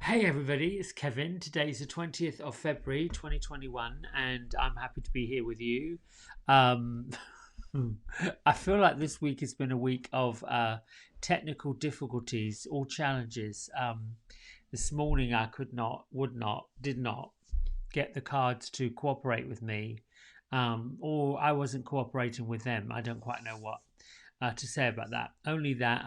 Hey everybody, it's Kevin. Today's the 20th of February 2021, and I'm happy to be here with you. Um, I feel like this week has been a week of technical difficulties or challenges. This morning I could not, would not, did not get the cards to cooperate with me, or I wasn't cooperating with them. I don't quite know what to say about that. Only that.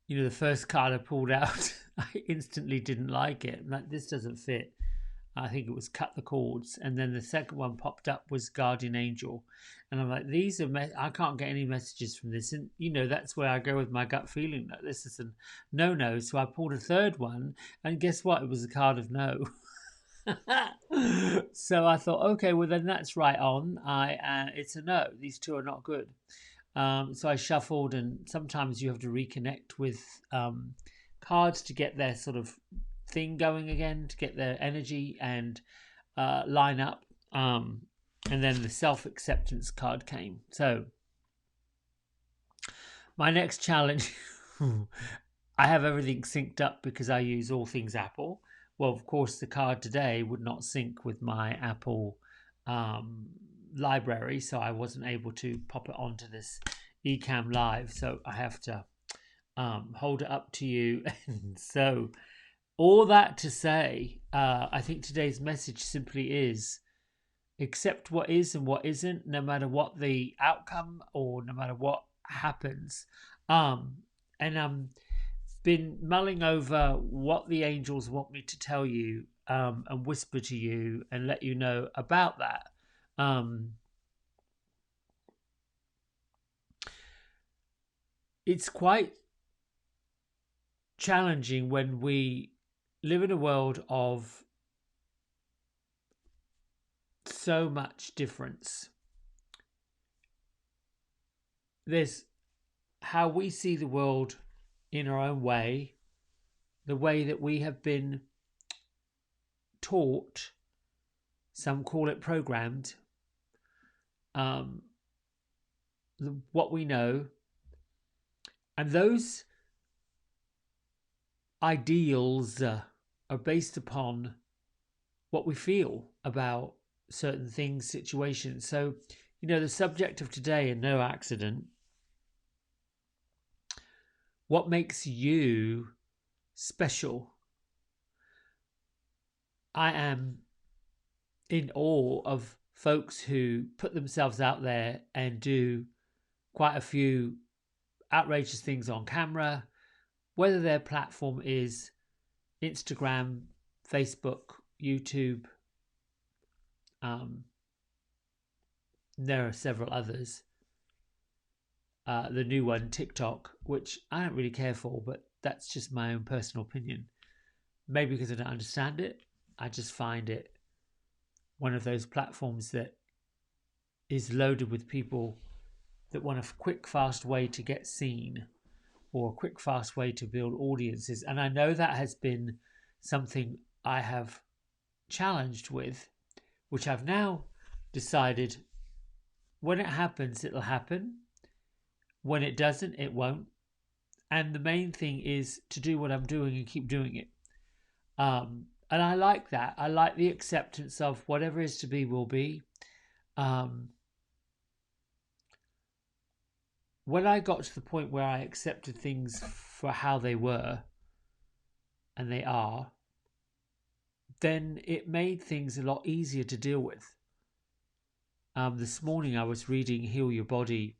The first card I pulled out, I instantly didn't like it. Like, this doesn't fit. I think it was cut the cords. And then the second one popped up was Guardian Angel. And I'm like, I can't get any messages from this. And, that's where I go with my gut feeling that this is a no. So I pulled a third one. And guess what? It was a card of no. So I thought, okay, well, then that's right on. It's a no. These two are not good. So I shuffled, and sometimes you have to reconnect with cards to get their sort of thing going again, to get their energy and line up. And then the self acceptance card came. So my next challenge, I have everything synced up because I use all things Apple. Well, of course, the card today would not sync with my Apple library, so I wasn't able to pop it onto this Ecamm Live. So I have to hold it up to you. And so, all that to say, I think today's message simply is accept what is and what isn't, no matter what the outcome or no matter what happens. And been mulling over what the angels want me to tell you and whisper to you and let you know about that. It's quite challenging when we live in a world of so much difference. There's how we see the world in our own way, the way that we have been taught, some call it programmed, what we know, and those ideals are based upon what we feel about certain things, situations. So, the subject of today, and no accident, what makes you special? I am in awe of folks who put themselves out there and do quite a few outrageous things on camera, whether their platform is Instagram, Facebook, YouTube. There are several others. The new one, TikTok, which I don't really care for, but that's just my own personal opinion. Maybe because I don't understand it, I just find it one of those platforms that is loaded with people that want a quick, fast way to get seen or a quick, fast way to build audiences. And I know that has been something I have challenged with, which I've now decided when it happens, it'll happen. When it doesn't, it won't. And the main thing is to do what I'm doing and keep doing it. And I like that. I like the acceptance of whatever is to be will be. When I got to the point where I accepted things for how they were and they are, then it made things a lot easier to deal with. This morning I was reading Heal Your Body.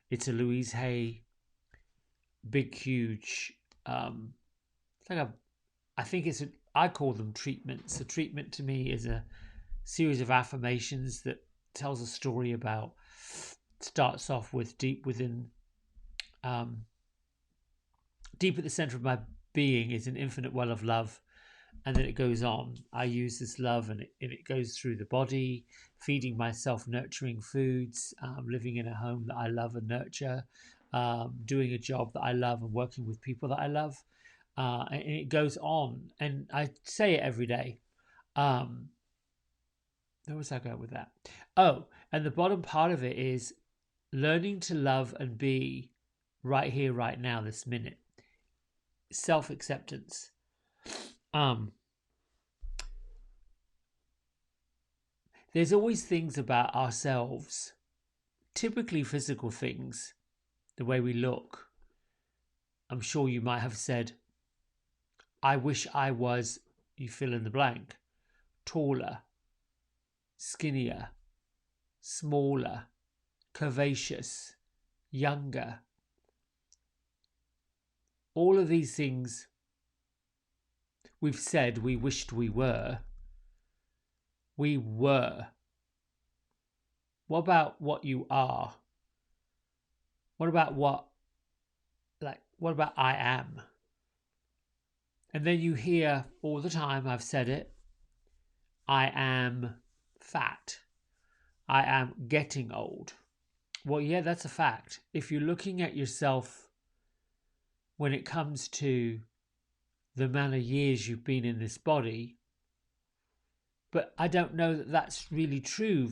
It's a Louise Hay, big, huge. It's like I think I call them treatments. A treatment to me is a series of affirmations that tells a story about. Starts off with deep within, deep at the center of my being is an infinite well of love. And then it goes on. I use this love, and it goes through the body, feeding myself nurturing foods, living in a home that I love and nurture, doing a job that I love and working with people that I love. And it goes on. And I say it every day. Where was I going with that? Oh, and the bottom part of it is learning to love and be right here, right now, this minute. Self-acceptance. Um, there's always things about ourselves, typically physical things, the way we look. I'm sure you might have said, I wish I was, you fill in the blank, taller, skinnier, smaller, curvaceous, younger. All of these things we've said we wished we were. We were. What about what you are? What about what about I am? And then you hear all the time, I've said it, I am fat. I am getting old. Well, yeah, that's a fact. If you're looking at yourself when it comes to the amount of years you've been in this body, but I don't know that that's really true,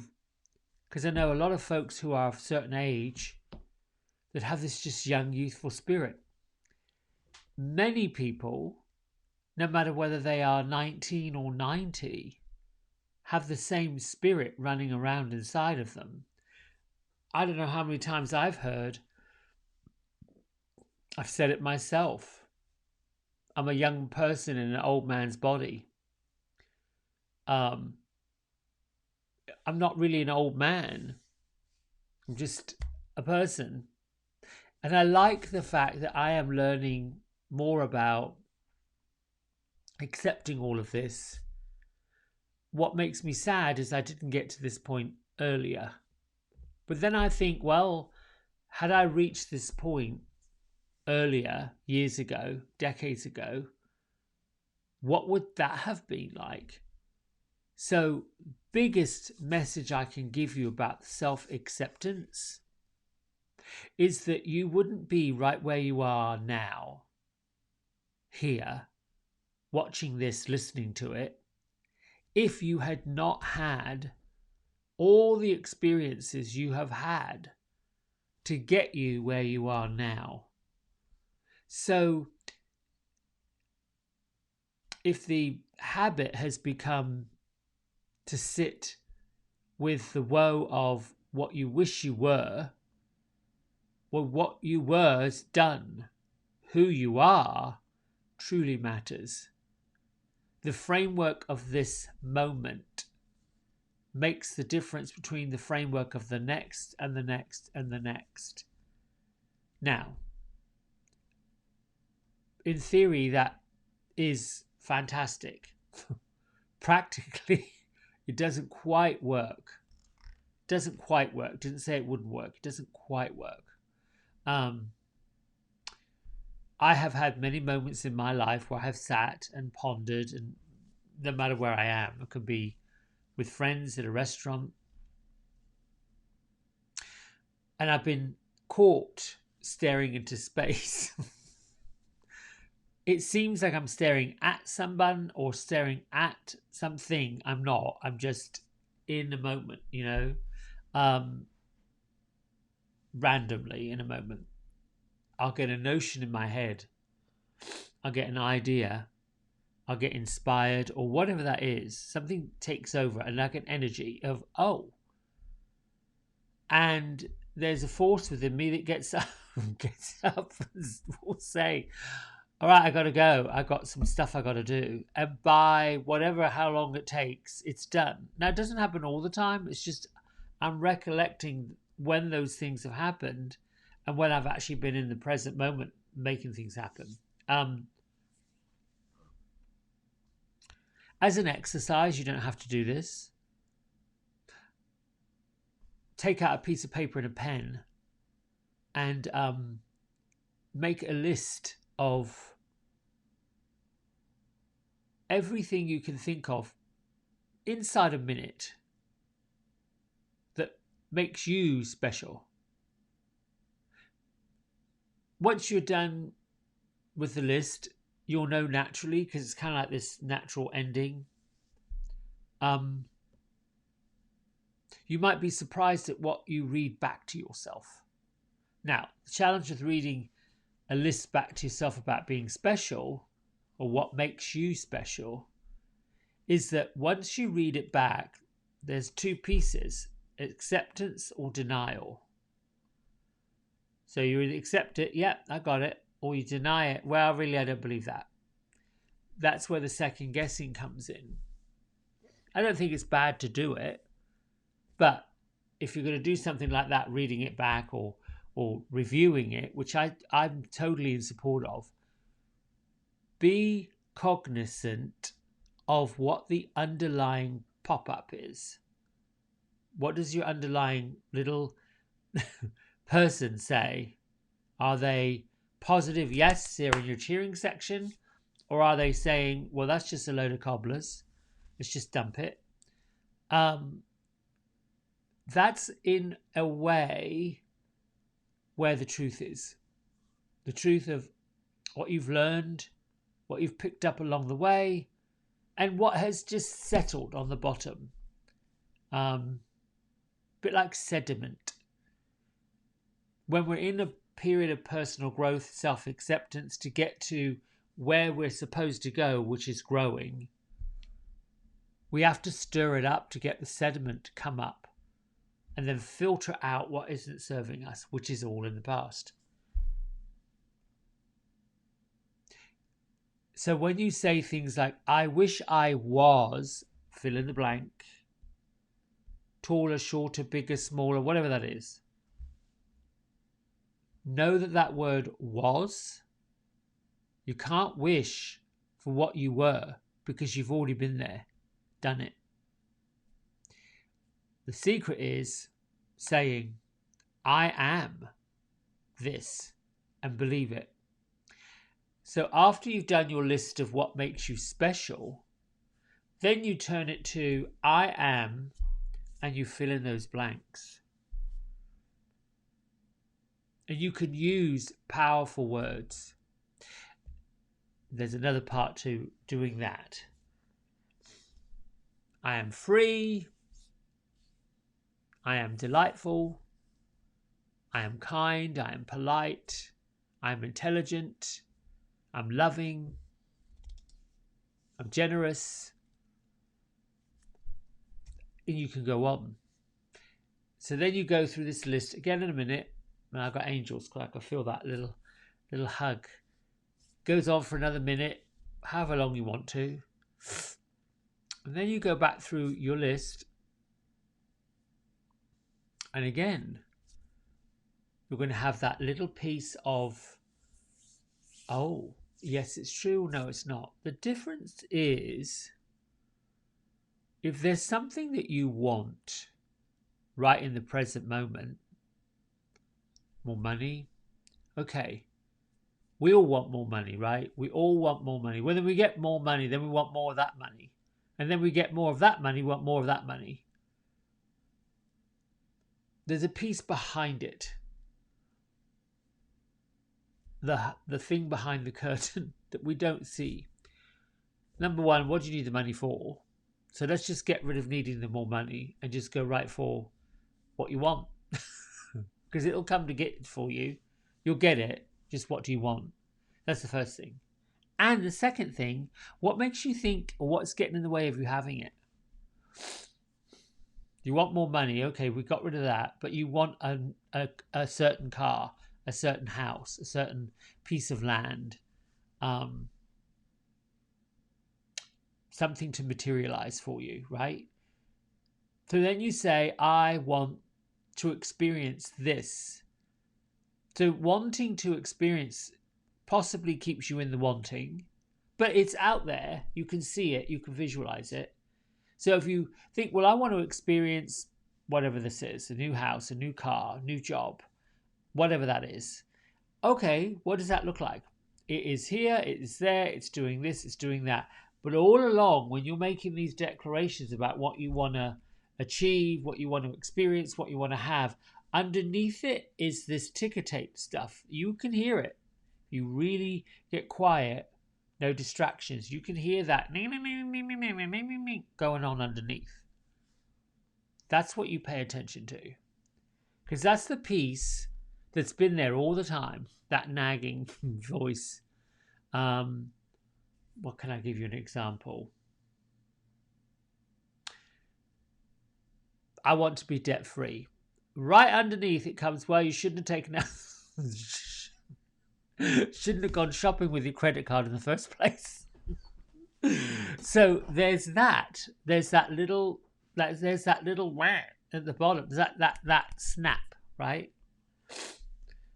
because I know a lot of folks who are of a certain age that have this just young, youthful spirit. Many people, no matter whether they are 19 or 90, have the same spirit running around inside of them. I don't know how many times I've said it myself. I'm a young person in an old man's body. I'm not really an old man. I'm just a person. And I like the fact that I am learning more about accepting all of this. What makes me sad is I didn't get to this point earlier. But then I think, well, had I reached this point earlier, years ago, decades ago, what would that have been like? So, biggest message I can give you about self-acceptance is that you wouldn't be right where you are now, here, watching this, listening to it, if you had not had all the experiences you have had to get you where you are now. So, if the habit has become to sit with the woe of what you wish you were, well, what you were is done. Who you are truly matters. The framework of this moment makes the difference between the framework of the next and the next and the next. Now, in theory, that is fantastic. Practically, it doesn't quite work. Doesn't quite work. Didn't say it wouldn't work. It doesn't quite work. I have had many moments in my life where I have sat and pondered, and no matter where I am, it could be with friends at a restaurant, and I've been caught staring into space. It seems like I'm staring at someone or staring at something. I'm not. I'm just in a moment, randomly in a moment. I'll get a notion in my head. I'll get an idea. I'll get inspired or whatever that is. Something takes over and I get energy of, oh. And there's a force within me that gets up and will say, all right, I got to go. I got some stuff I got to do. And by how long it takes, it's done. Now, it doesn't happen all the time. It's just I'm recollecting when those things have happened and when I've actually been in the present moment making things happen. As an exercise, you don't have to do this. Take out a piece of paper and a pen and make a list of everything you can think of inside a minute that makes you special. Once you're done with the list, you'll know naturally, because it's kind of like this natural ending. You might be surprised at what you read back to yourself. Now, the challenge with reading a list back to yourself about being special, or what makes you special, is that once you read it back, there's two pieces: acceptance or denial. So you either accept it, yeah, I got it, or you deny it, well, really, I don't believe that. That's where the second guessing comes in. I don't think it's bad to do it, but if you're going to do something like that, reading it back or reviewing it, which I'm totally in support of, be cognizant of what the underlying pop-up is. What does your underlying little person say? Are they positive, yes, they're in your cheering section? Or are they saying, well, that's just a load of cobblers, let's just dump it? That's in a way where the truth is. The truth of what you've learned, what you've picked up along the way, and what has just settled on the bottom. A bit like sediment. When we're in a period of personal growth, self-acceptance, to get to where we're supposed to go, which is growing, we have to stir it up to get the sediment to come up and then filter out what isn't serving us, which is all in the past. So when you say things like, I wish I was, fill in the blank, taller, shorter, bigger, smaller, whatever that is, know that that word was. You can't wish for what you were because you've already been there, done it. The secret is saying, I am this, and believe it. So after you've done your list of what makes you special, then you turn it to I am, and you fill in those blanks. And you can use powerful words. There's another part to doing that. I am free. I am delightful. I am kind. I am polite. I am intelligent. I'm loving. I'm generous. And you can go on. So then you go through this list again in a minute. And I've got angels, because I can feel that little hug. Goes on for another minute, however long you want to. And then you go back through your list. And again, you're going to have that little piece of, oh, yes, it's true. No, it's not. The difference is, if there's something that you want right in the present moment, more money, okay. We all want more money, right? We all want more money. When we get more money, then we want more of that money. And then we get more of that money, we want more of that money. There's a piece behind it. The thing behind the curtain that we don't see. Number one, what do you need the money for? So let's just get rid of needing the more money and just go right for what you want. Because it'll come to get it for you. You'll get it. Just what do you want? That's the first thing. And the second thing, what makes you think, or what's getting in the way of you having it? You want more money. Okay, we got rid of that. But you want a certain car, a certain house, a certain piece of land. Something to materialize for you, right? So then you say, I want to experience this. So wanting to experience possibly keeps you in the wanting, but it's out there. You can see it. You can visualize it. So if you think, well, I want to experience whatever this is, a new house, a new car, new job, whatever that is. Okay, what does that look like? It is here, it is there, it's doing this, it's doing that. But all along, when you're making these declarations about what you want to achieve, what you want to experience, what you want to have, underneath it is this ticker tape stuff. You can hear it. You really get quiet, no distractions. You can hear that going on underneath. That's what you pay attention to. Because that's the piece that's been there all the time, that nagging voice. What can I give you an example? I want to be debt free. Right underneath it comes, well, you shouldn't have taken out, shouldn't have gone shopping with your credit card in the first place. So there's that. There's that little wah at the bottom. That snap, right?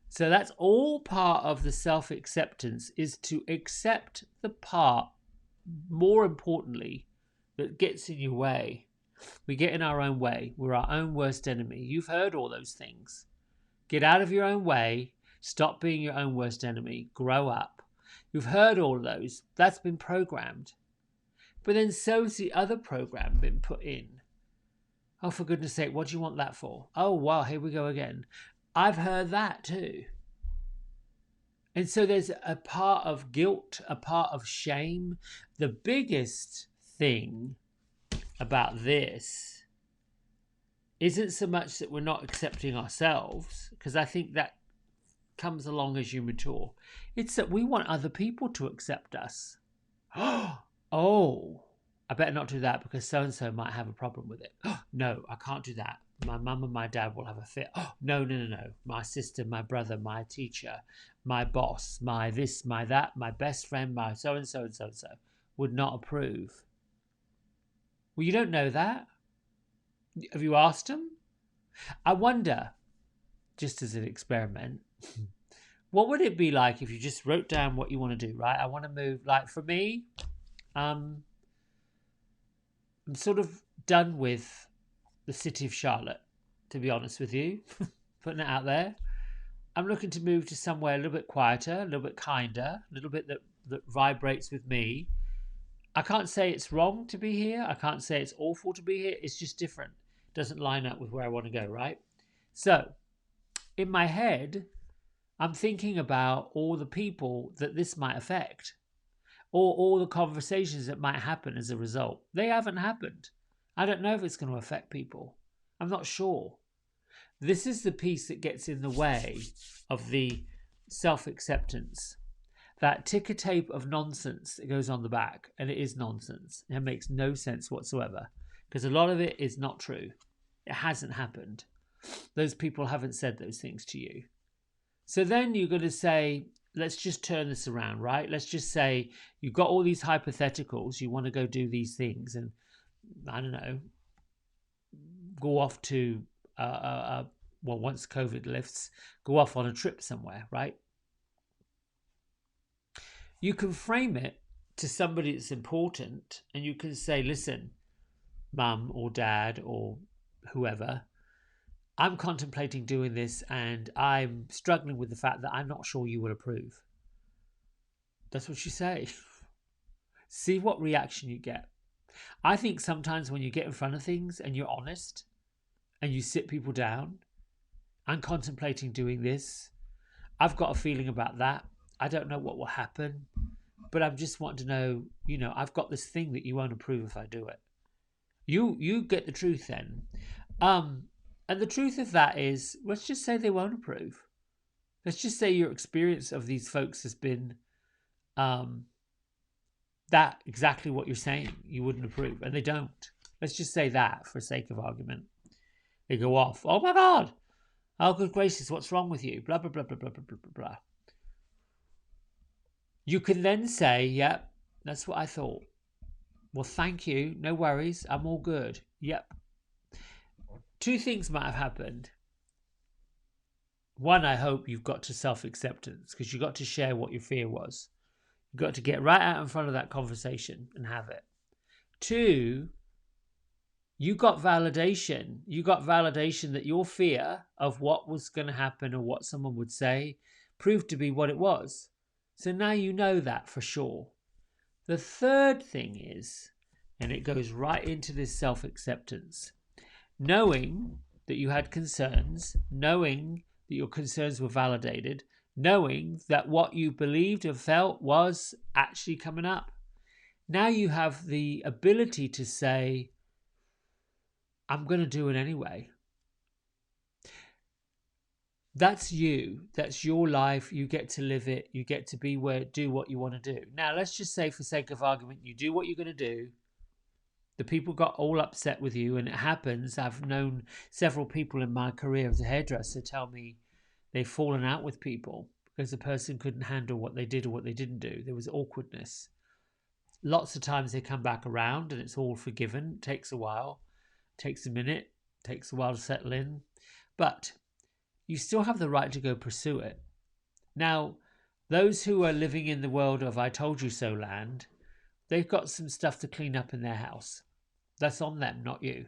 So that's all part of the self-acceptance, is to accept the part, more importantly, that gets in your way. We get in our own way. We're our own worst enemy. You've heard all those things. Get out of your own way. Stop being your own worst enemy. Grow up. You've heard all of those. That's been programmed. But then so's the other program been put in. Oh, for goodness sake, what do you want that for? Oh, wow, here we go again. I've heard that too. And so there's a part of guilt, a part of shame. The biggest thing about this isn't so much that we're not accepting ourselves, because I think that comes along as you mature. It's that we want other people to accept us. Oh, I better not do that because so-and-so might have a problem with it. No, I can't do that. My mum and my dad will have a fit. No. My sister, my brother, my teacher, my boss, my this, my that, my best friend, my so-and-so and so-and-so would not approve. Well, you don't know that. Have you asked them? I wonder, just as an experiment, what would it be like if you just wrote down what you want to do, right? I want to move, like for me, I'm sort of done with the city of Charlotte, to be honest with you, putting it out there. I'm looking to move to somewhere a little bit quieter, a little bit kinder, a little bit that vibrates with me. I can't say it's wrong to be here. I can't say it's awful to be here. It's just different. It doesn't line up with where I want to go, right? So, in my head, I'm thinking about all the people that this might affect, or all the conversations that might happen as a result. They haven't happened. I don't know if it's going to affect people. I'm not sure. This is the piece that gets in the way of the self-acceptance. That ticker tape of nonsense that goes on the back, and it is nonsense. It makes no sense whatsoever, because a lot of it is not true. It hasn't happened. Those people haven't said those things to you. So then you're going to say, let's just turn this around, right? Let's just say you've got all these hypotheticals. You want to go do these things and, I don't know, go off to, once COVID lifts, go off on a trip somewhere, right? You can frame it to somebody that's important, and you can say, listen, mum or dad or whoever, I'm contemplating doing this and I'm struggling with the fact that I'm not sure you will approve. That's what you say. See what reaction you get. I think sometimes when you get in front of things and you're honest and you sit people down, I'm contemplating doing this. I've got a feeling about that. I don't know what will happen, but I'm just wanting to know, I've got this thing that you won't approve if I do it. You get the truth then. And the truth of that is, let's just say they won't approve. Let's just say your experience of these folks has been that exactly what you're saying. You wouldn't approve, and they don't. Let's just say that for sake of argument. They go off. Oh my God! Oh good gracious! What's wrong with you? Blah blah blah blah blah blah blah blah. You can then say, "Yep, that's what I thought." Well, thank you. No worries. I'm all good. Yep. Two things might have happened. One, I hope you've got to self-acceptance, because you got to share what your fear was. You got to get right out in front of that conversation and have it. Two, you got validation. You got validation that your fear of what was going to happen or what someone would say proved to be what it was. So now you know that for sure. The third thing is, and it goes right into this self-acceptance, knowing that you had concerns, knowing that your concerns were validated, knowing that what you believed and felt was actually coming up. Now you have the ability to say, I'm going to do it anyway. That's you. That's your life. You get to live it. You get to do what you want to do. Now, let's just say, for sake of argument, you do what you're going to do. The people got all upset with you, and it happens. I've known several people in my career as a hairdresser tell me they've fallen out with people because the person couldn't handle what they did or what they didn't do. There was awkwardness. Lots of times they come back around and it's all forgiven. It takes a while, it takes a minute, it takes a while to settle in. But you still have the right to go pursue it. Now, those who are living in the world of I told you so land, they've got some stuff to clean up in their house. That's on them, not you.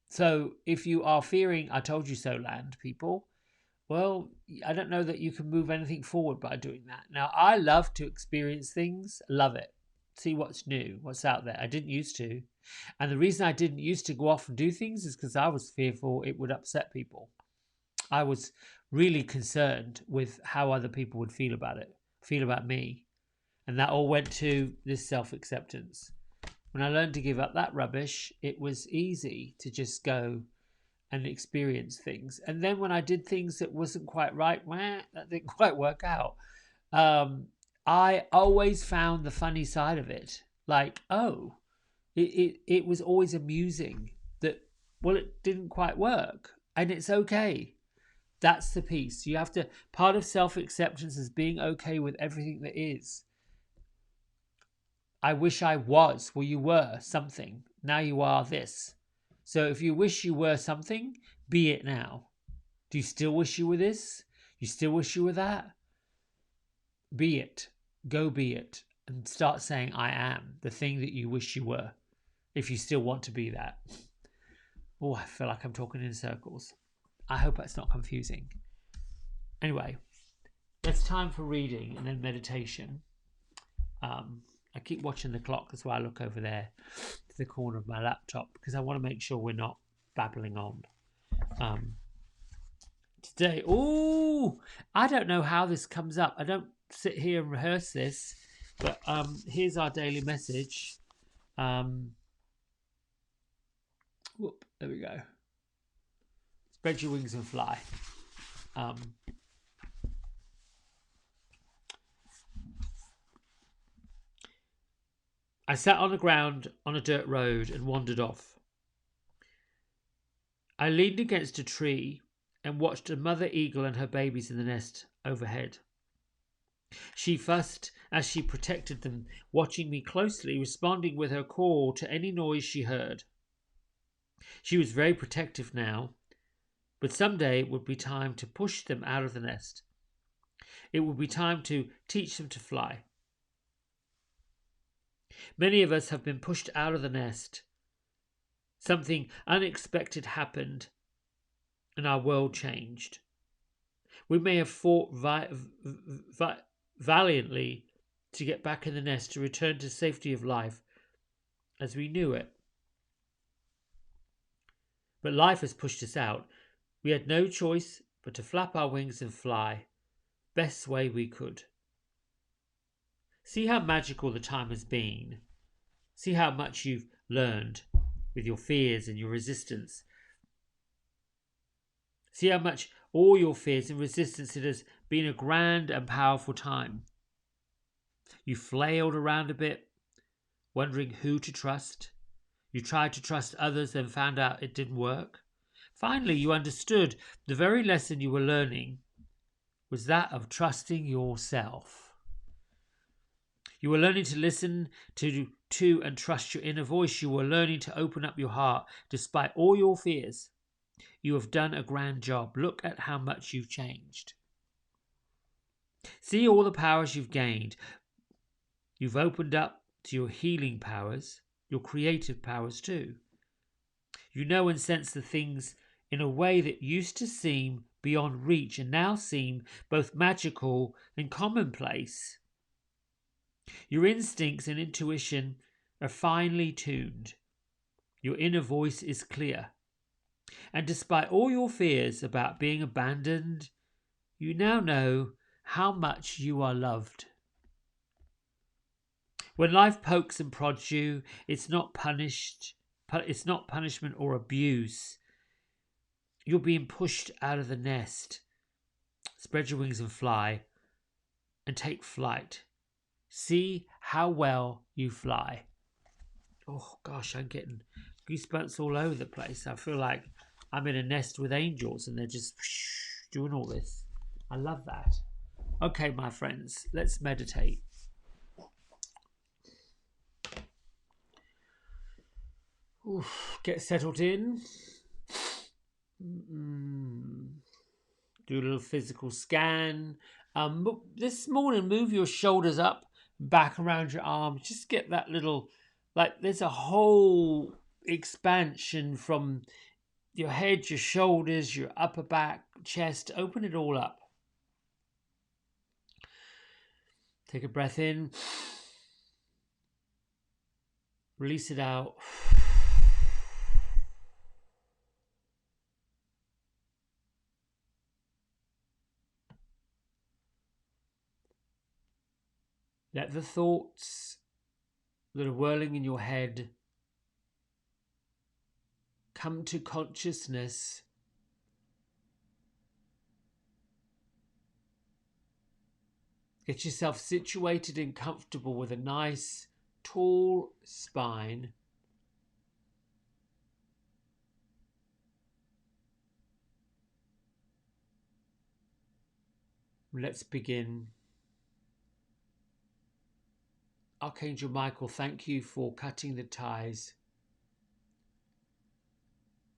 So if you are fearing I told you so land, people, well, I don't know that you can move anything forward by doing that. Now, I love to experience things, love it. See what's new, what's out there. I didn't used to. And the reason I didn't used to go off and do things is because I was fearful it would upset people. I was really concerned with how other people would feel about it, feel about me. And that all went to this self-acceptance. When I learned to give up that rubbish, it was easy to just go and experience things. And then when I did things that wasn't quite right, that didn't quite work out. I always found the funny side of it. Like, oh, it was always amusing that, well, it didn't quite work. And it's okay. That's the piece. You have to, part of self-acceptance is being okay with everything that is. I wish I was, well, you were something. Now you are this. So if you wish you were something, be it now. Do you still wish you were this? You still wish you were that? Be it. Go be it. And start saying, I am the thing that you wish you were. If you still want to be that. Oh, I feel like I'm talking in circles. I hope that's not confusing. Anyway, it's time for reading and then meditation. I keep watching the clock. That's why I look over there to the corner of my laptop, because I want to make sure we're not babbling on. Today, I don't know how this comes up. I don't sit here and rehearse this, but here's our daily message. There we go. Spread your wings and fly. I sat on the ground on a dirt road and wandered off. I leaned against a tree and watched a mother eagle and her babies in the nest overhead. She fussed as she protected them, watching me closely, responding with her call to any noise she heard. She was very protective now, but someday it would be time to push them out of the nest. It would be time to teach them to fly. Many of us have been pushed out of the nest. Something unexpected happened and our world changed. We may have fought valiantly to get back in the nest, to return to safety of life as we knew it. But life has pushed us out. We had no choice but to flap our wings and fly, best way we could. See how magical the time has been. See how much you've learned with your fears and your resistance. See how much all your fears and resistance, it has been a grand and powerful time. You flailed around a bit, wondering who to trust. You tried to trust others and found out it didn't work. Finally, you understood the very lesson you were learning was that of trusting yourself. You were learning to listen to and trust your inner voice. You were learning to open up your heart despite all your fears. You have done a grand job. Look at how much you've changed. See all the powers you've gained. You've opened up to your healing powers, your creative powers too. You know and sense the things in a way that used to seem beyond reach and now seem both magical and commonplace. Your instincts and intuition are finely tuned. Your inner voice is clear. And despite all your fears about being abandoned, you now know how much you are loved. When life pokes and prods you, it's not punishment or abuse. You're being pushed out of the nest. Spread your wings and fly, and take flight. See how well you fly. Oh gosh, I'm getting goosebumps all over the place. I feel like I'm in a nest with angels and they're just doing all this. I love that. Okay, my friends, let's meditate. Oof, get settled in. Do a little physical scan. This morning, move your shoulders up, back around your arms. Just get that little, like there's a whole expansion from your head, your shoulders, your upper back, chest. Open it all up. Take a breath in. Release it out. Let the thoughts that are whirling in your head come to consciousness. Get yourself situated and comfortable with a nice, tall spine. Let's begin. Archangel Michael, thank you for cutting the ties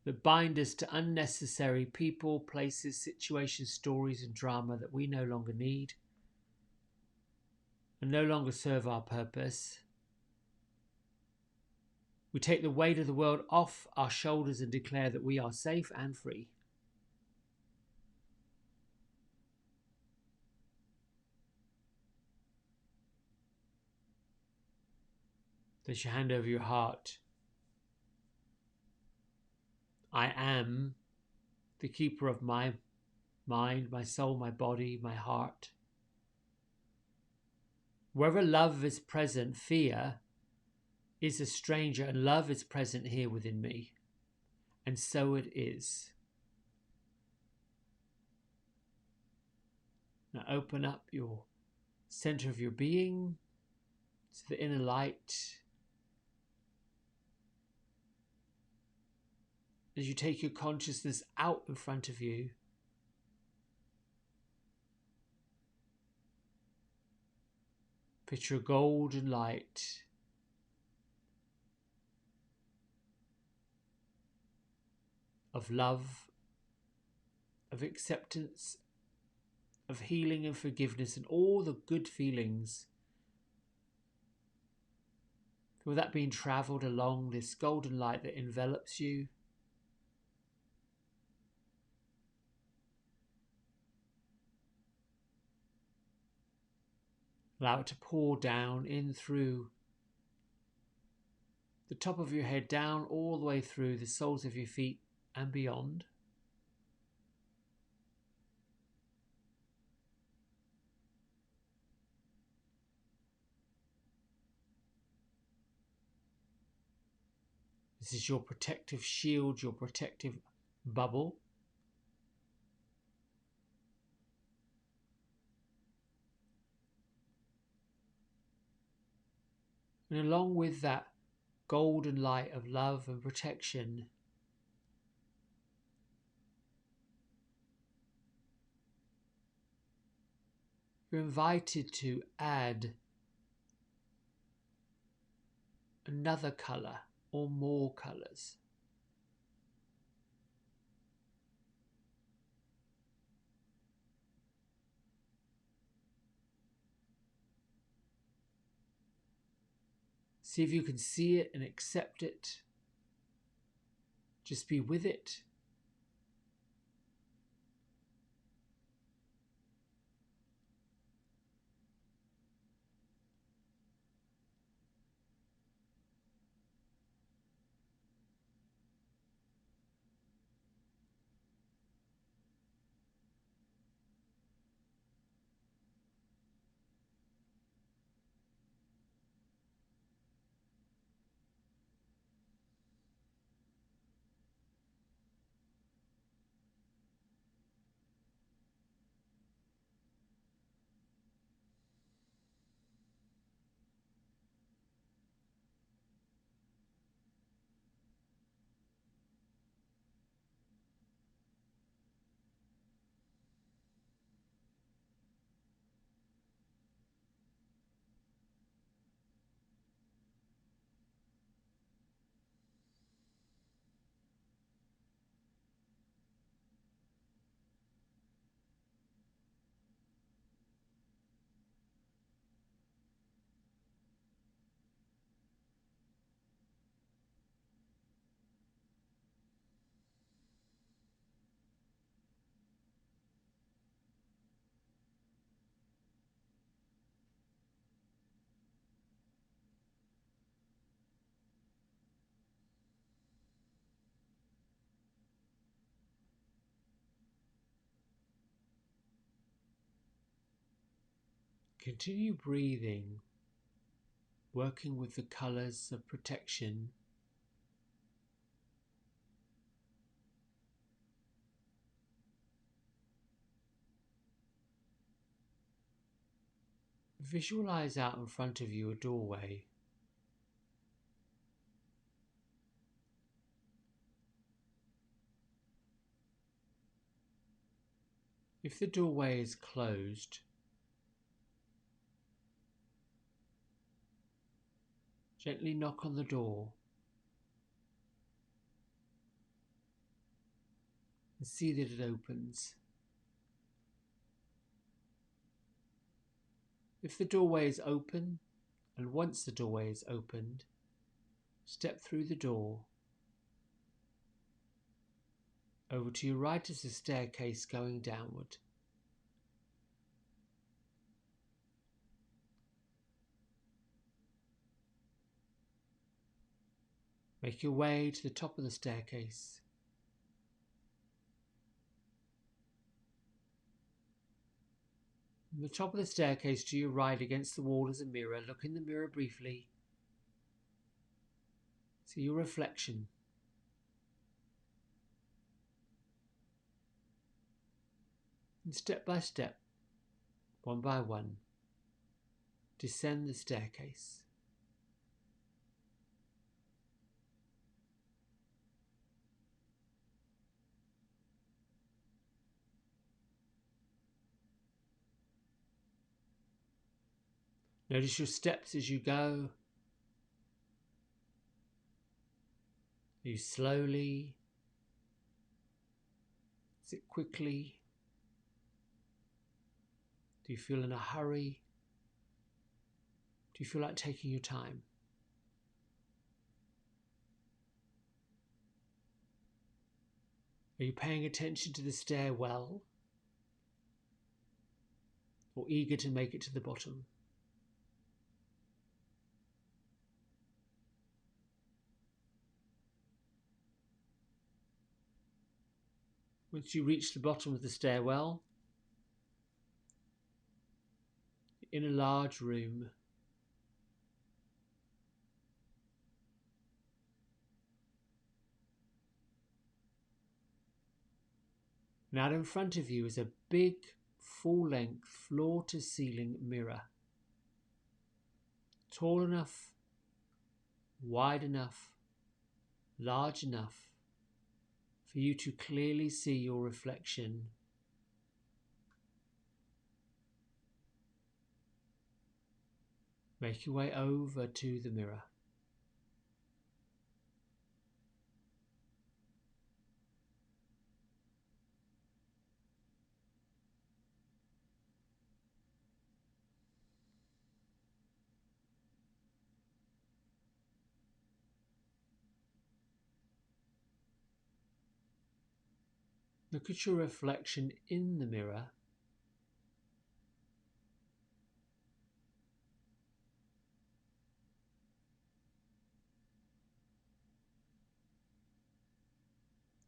that bind us to unnecessary people, places, situations, stories, and drama that we no longer need and no longer serve our purpose. We take the weight of the world off our shoulders and declare that we are safe and free. Place your hand over your heart. I am the keeper of my mind, my soul, my body, my heart. Wherever love is present, fear is a stranger, and love is present here within me. And so it is. Now open up your center of your being to the inner light. As you take your consciousness out in front of you, picture a golden light of love, of acceptance, of healing and forgiveness, and all the good feelings. Feel that being traveled along this golden light that envelops you. Allow it to pour down in through the top of your head, down all the way through the soles of your feet and beyond. This is your protective shield, your protective bubble. And along with that golden light of love and protection, you're invited to add another colour or more colours. See if you can see it and accept it. Just be with it. Continue breathing, working with the colours of protection. Visualize out in front of you a doorway. If the doorway is closed, gently knock on the door and see that it opens. If the doorway is open, and once the doorway is opened, step through the door. Over to your right is a staircase going downward. Make your way to the top of the staircase. From the top of the staircase to your right against the wall is a mirror. Look in the mirror briefly. See your reflection. And step by step, one by one, descend the staircase. Notice your steps as you go. Are you slowly? Is it quickly? Do you feel in a hurry? Do you feel like taking your time? Are you paying attention to the stairwell? Or eager to make it to the bottom? Once you reach the bottom of the stairwell, you're in a large room. And out in front of you is a big, full-length, floor-to-ceiling mirror. Tall enough, wide enough, large enough for you to clearly see your reflection. Make your way over to the mirror. Look at your reflection in the mirror.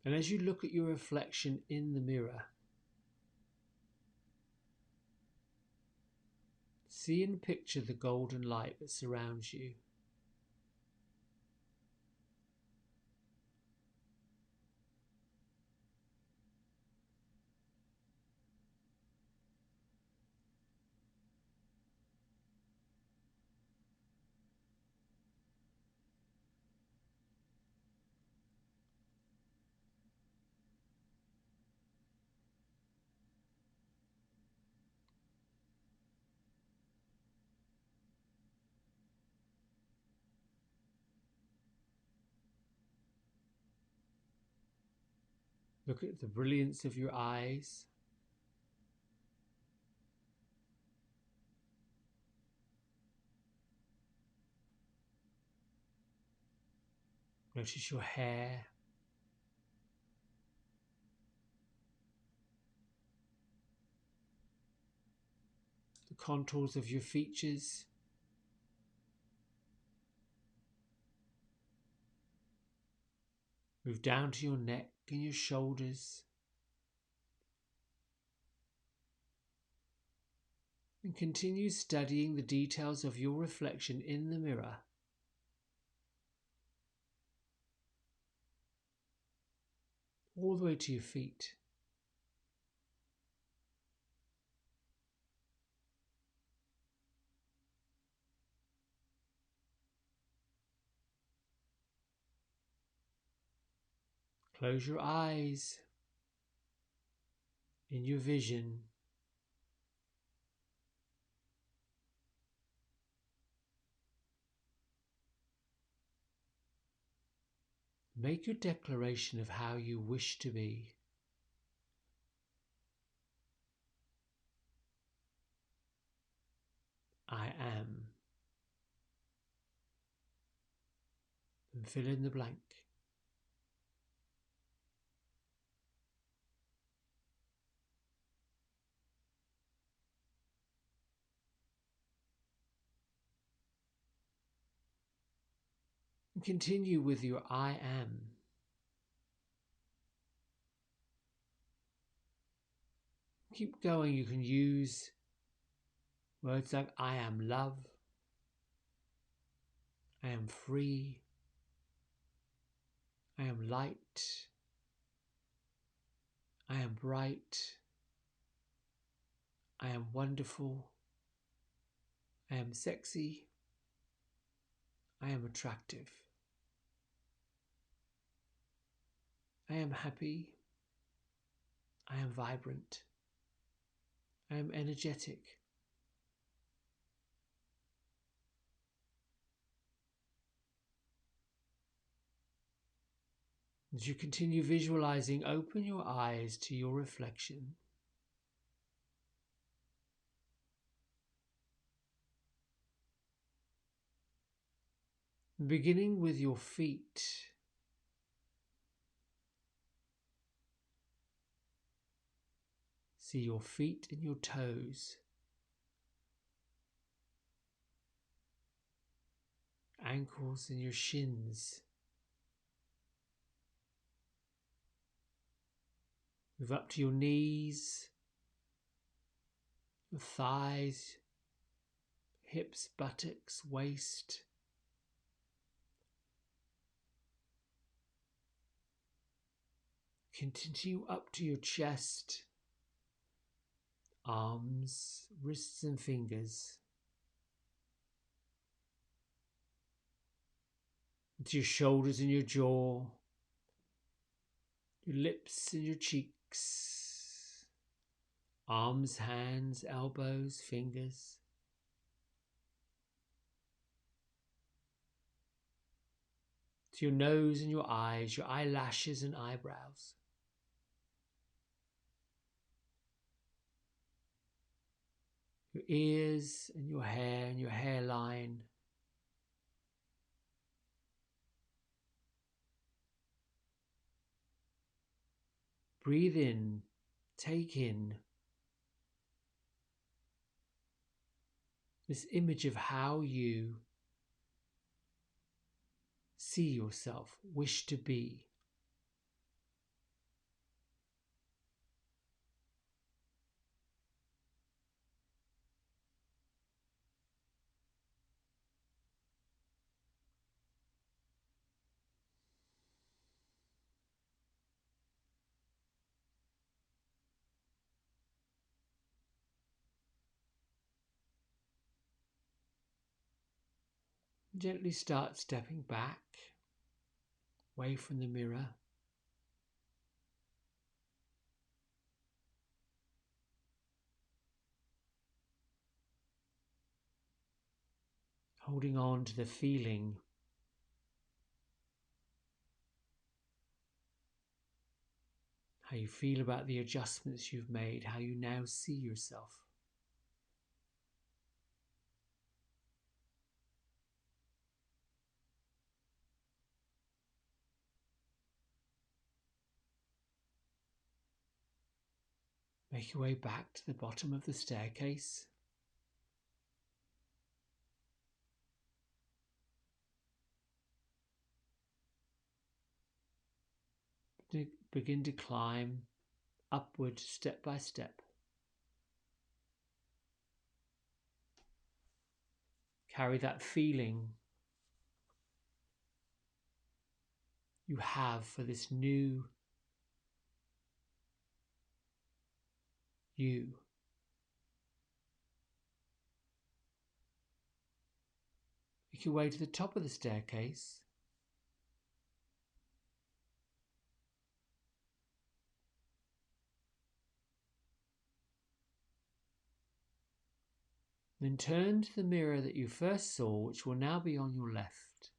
And as you look at your reflection in the mirror, see and picture the golden light that surrounds you. Look at the brilliance of your eyes. Notice your hair. The contours of your features. Move down to your neck and your shoulders. And continue studying the details of your reflection in the mirror. All the way to your feet. Close your eyes in your vision. Make your declaration of how you wish to be. I am. And fill in the blank. And continue with your I am. Keep going. You can use words like I am love, I am free, I am light, I am bright, I am wonderful, I am sexy, I am attractive, I am happy, I am vibrant, I am energetic. As you continue visualizing, open your eyes to your reflection. Beginning with your feet. See your feet and your toes. Ankles and your shins. Move up to your knees, your thighs, hips, buttocks, waist. Continue up to your chest, arms, wrists and fingers. To your shoulders and your jaw, your lips and your cheeks, arms, hands, elbows, fingers. To your nose and your eyes, your eyelashes and eyebrows. Your ears and your hair and your hairline. Breathe in, take in this image of how you see yourself, wish to be. Gently start stepping back, away from the mirror. Holding on to the feeling how you feel about the adjustments you've made, how you now see yourself. Make your way back to the bottom of the staircase. Begin to climb upward step by step. Carry that feeling you have for this new you. Make your way to the top of the staircase. Then turn to the mirror that you first saw, which will now be on your left.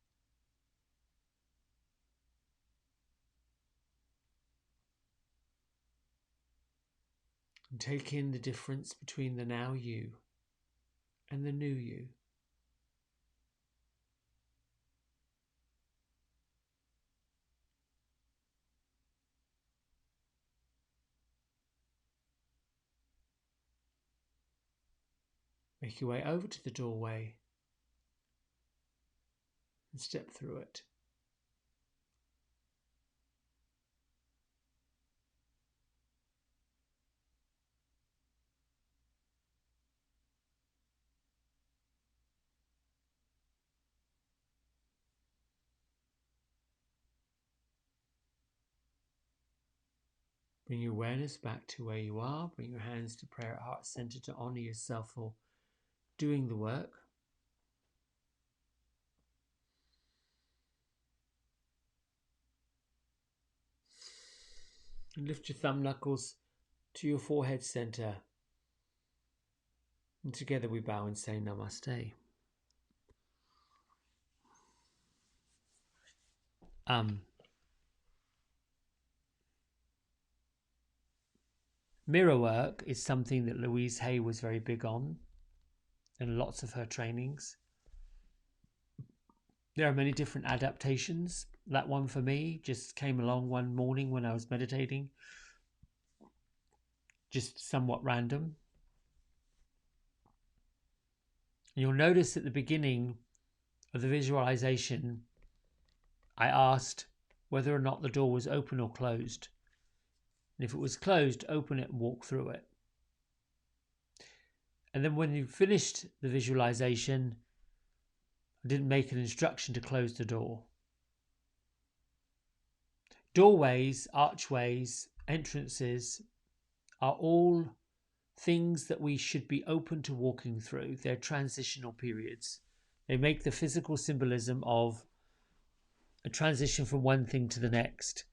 And take in the difference between the now you and the new you. Make your way over to the doorway and step through it. Bring your awareness back to where you are. Bring your hands to prayer at heart center to honor yourself for doing the work. And lift your thumb knuckles to your forehead center. And together we bow and say Namaste. Mirror work is something that Louise Hay was very big on in lots of her trainings. There are many different adaptations. That one for me just came along one morning when I was meditating. Just somewhat random. You'll notice at the beginning of the visualization, I asked whether or not the door was open or closed. And if it was closed, open it and walk through it. And then when you finished the visualization, I didn't make an instruction to close the door. Doorways, archways, entrances are all things that we should be open to walking through. They're transitional periods. They make the physical symbolism of a transition from one thing to the next.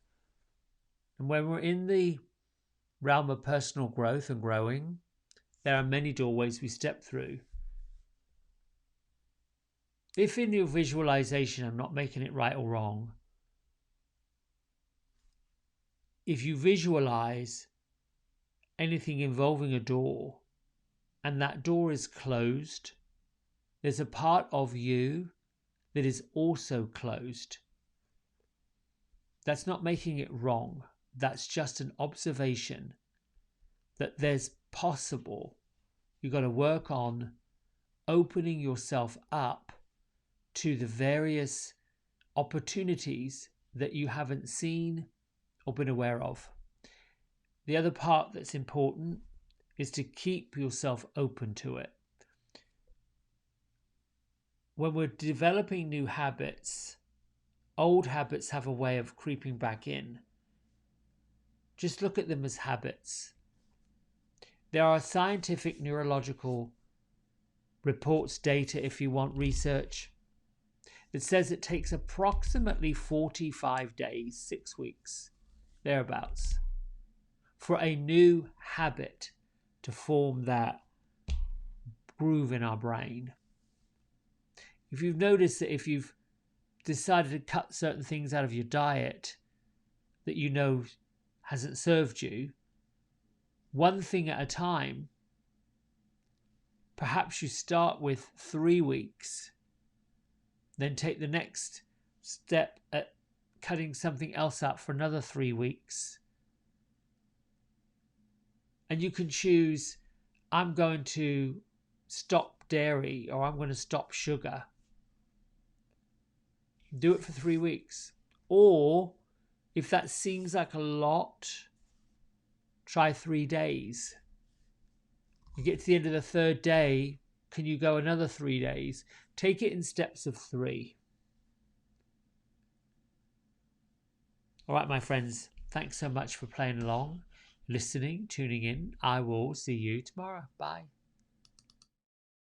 And when we're in the realm of personal growth and growing, there are many doorways we step through. If in your visualization, I'm not making it right or wrong, if you visualize anything involving a door and that door is closed, there's a part of you that is also closed. That's not making it wrong. That's just an observation that there's possible. You've got to work on opening yourself up to the various opportunities that you haven't seen or been aware of. The other part that's important is to keep yourself open to it. When we're developing new habits, old habits have a way of creeping back in. Just look at them as habits. There are scientific neurological reports, data, if you want research, that says it takes approximately 45 days, 6 weeks, thereabouts, for a new habit to form that groove in our brain. If you've noticed that if you've decided to cut certain things out of your diet that you know hasn't served you, one thing at a time, perhaps you start with 3 weeks, then take the next step at cutting something else out for another 3 weeks. And you can choose, I'm going to stop dairy or I'm going to stop sugar. Do it for 3 weeks. Or if that seems like a lot, try 3 days. You get to the end of the third day Can you go another 3 days? Take it in steps of 3. All right, my friends, thanks so much for playing along, listening, tuning in. I will see you tomorrow. Bye.